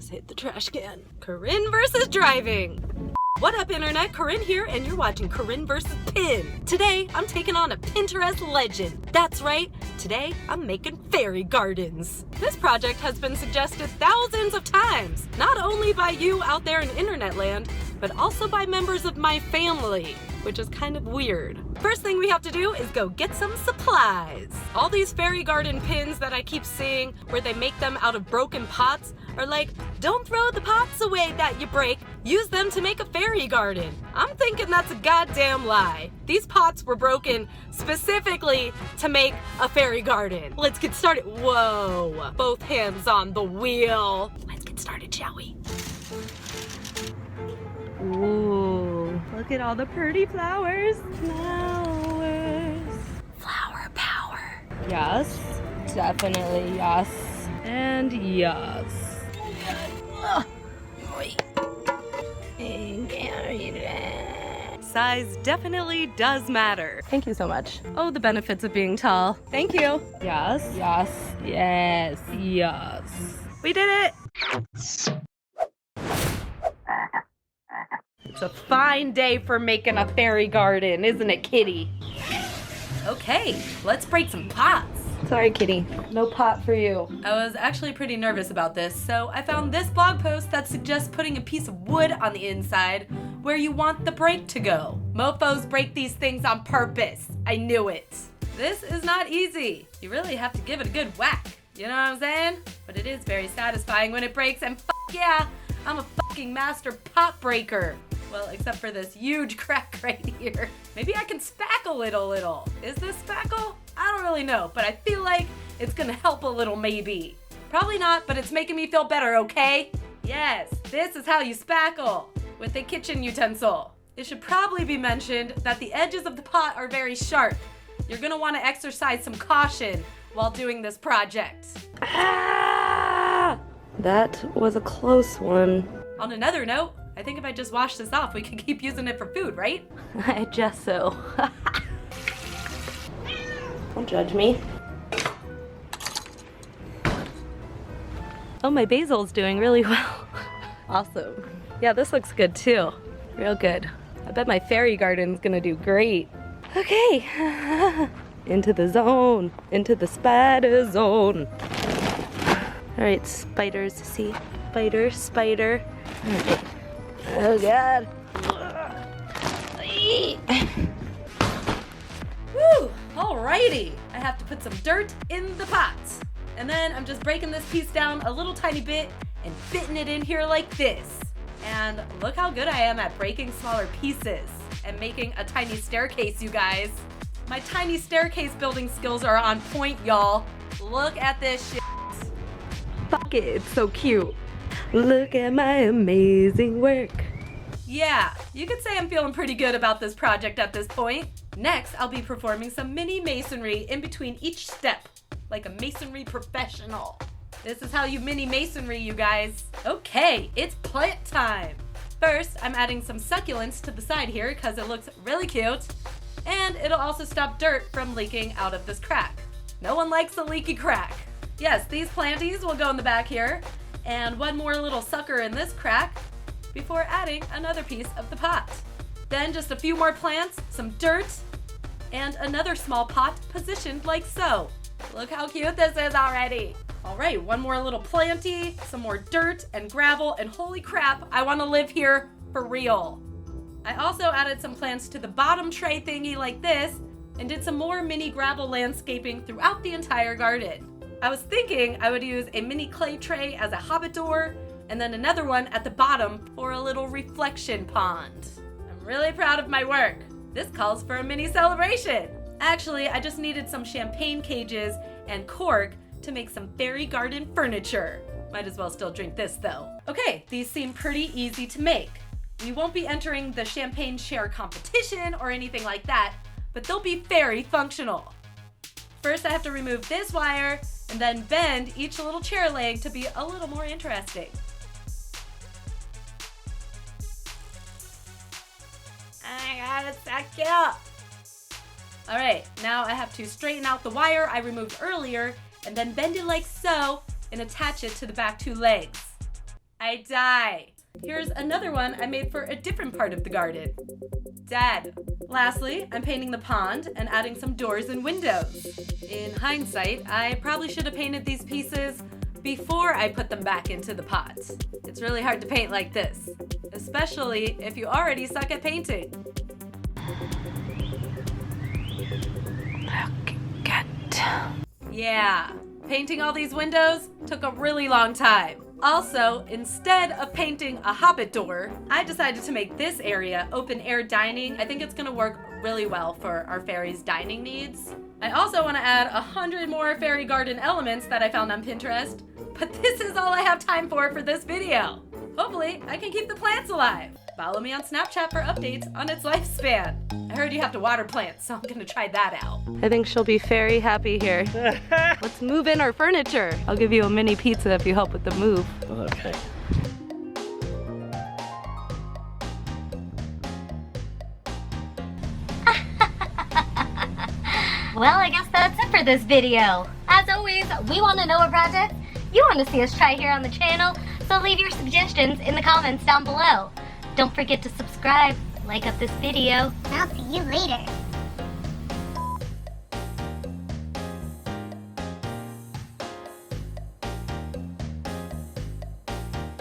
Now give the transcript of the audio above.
just hit the trash can. Corinne versus driving. What up, internet? Corinne here, and you're watching Corinne vs. Pin. Today, I'm taking on a Pinterest legend. That's right, today I'm making fairy gardens. This project has been suggested thousands of times, not only by you out there in internet land, but also by members of my family, which is kind of weird. First thing we have to do is go get some supplies. All these fairy garden pins that I keep seeing where they make them out of broken pots are like, don't throw the pots away that you break, use them to make a fairy garden. I'm thinking that's a goddamn lie. These pots were broken specifically to make a fairy garden. Let's get started. Whoa, both hands on the wheel. Let's get started, shall we? Ooh, look at all the pretty flowers. Flowers. Flower power. Yes, definitely yes. And yes. Size definitely does matter. Thank you so much. Oh, the benefits of being tall. Thank you. Yes, yes, yes, yes. We did it! It's a fine day for making a fairy garden, isn't it, kitty? Okay, let's break some pots. Sorry, kitty. No pot for you. I was actually pretty nervous about this, so I found this blog post that suggests putting a piece of wood on the inside where you want the break to go. Mofos break these things on purpose. I knew it. This is not easy. You really have to give it a good whack. You know what I'm saying? But it is very satisfying when it breaks, and yeah, I'm a fucking master pot breaker. Well, except for this huge crack right here. Maybe I can spackle it a little. Is this spackle? I don't really know, but I feel like it's gonna help a little maybe. Probably not, but it's making me feel better, okay? Yes, this is how you spackle, with a kitchen utensil. It should probably be mentioned that the edges of the pot are very sharp. You're gonna wanna exercise some caution while doing this project. Ah! That was a close one. On another note, I think if I just wash this off, we can keep using it for food, right? I guess so. Don't judge me. Oh, my basil's doing really well. Awesome. Yeah, this looks good too. Real good. I bet my fairy garden's gonna do great. Okay. Into the zone. Into the spider zone. All right, spiders, see? Spider, spider. All right. Oh God. Woo, alrighty. I have to put some dirt in the pot. And then I'm just breaking this piece down a little tiny bit and fitting it in here like this. And look how good I am at breaking smaller pieces and making a tiny staircase, you guys. My tiny staircase building skills are on point, y'all. Look at this shit. Fuck it, it's so cute. Look at my amazing work. Yeah, you could say I'm feeling pretty good about this project at this point. Next, I'll be performing some mini masonry in between each step, like a masonry professional. This is how you mini masonry, you guys. Okay, it's plant time. First, I'm adding some succulents to the side here because it looks really cute, and it'll also stop dirt from leaking out of this crack. No one likes a leaky crack. Yes, these planties will go in the back here, and one more little sucker in this crack before adding another piece of the pot. Then just a few more plants, some dirt, and another small pot positioned like so. Look how cute this is already. All right, one more little planty, some more dirt and gravel, and holy crap, I want to live here for real. I also added some plants to the bottom tray thingy like this and did some more mini gravel landscaping throughout the entire garden. I was thinking I would use a mini clay tray as a hobbit door and then another one at the bottom for a little reflection pond. I'm really proud of my work. This calls for a mini celebration. Actually, I just needed some champagne cages and cork to make some fairy garden furniture. Might as well still drink this though. Okay, these seem pretty easy to make. We won't be entering the champagne share competition or anything like that, but they'll be very functional. First, I have to remove this wire and then bend each little chair leg to be a little more interesting. Oh my God, it's so cute. All right, now I have to straighten out the wire I removed earlier and then bend it like so and attach it to the back two legs. I die. Here's another one I made for a different part of the garden. Dead. Lastly, I'm painting the pond and adding some doors and windows. In hindsight, I probably should have painted these pieces before I put them back into the pot. It's really hard to paint like this, especially if you already suck at painting. Look at. Yeah, painting all these windows took a really long time. Also, instead of painting a hobbit door, I decided to make this area open air dining. I think it's gonna work really well for our fairies' dining needs. I also want to add 100 more fairy garden elements that I found on Pinterest, but this is all I have time for this video. Hopefully, I can keep the plants alive. Follow me on Snapchat for updates on its lifespan. I heard you have to water plants, so I'm gonna try that out. I think she'll be very happy here. Let's move in our furniture. I'll give you a mini pizza if you help with the move. Okay. Well, I guess that's it for this video. As always, we want to know what projects you want to see us try here on the channel, so leave your suggestions in the comments down below. Don't forget to subscribe, like up this video, and I'll see you later.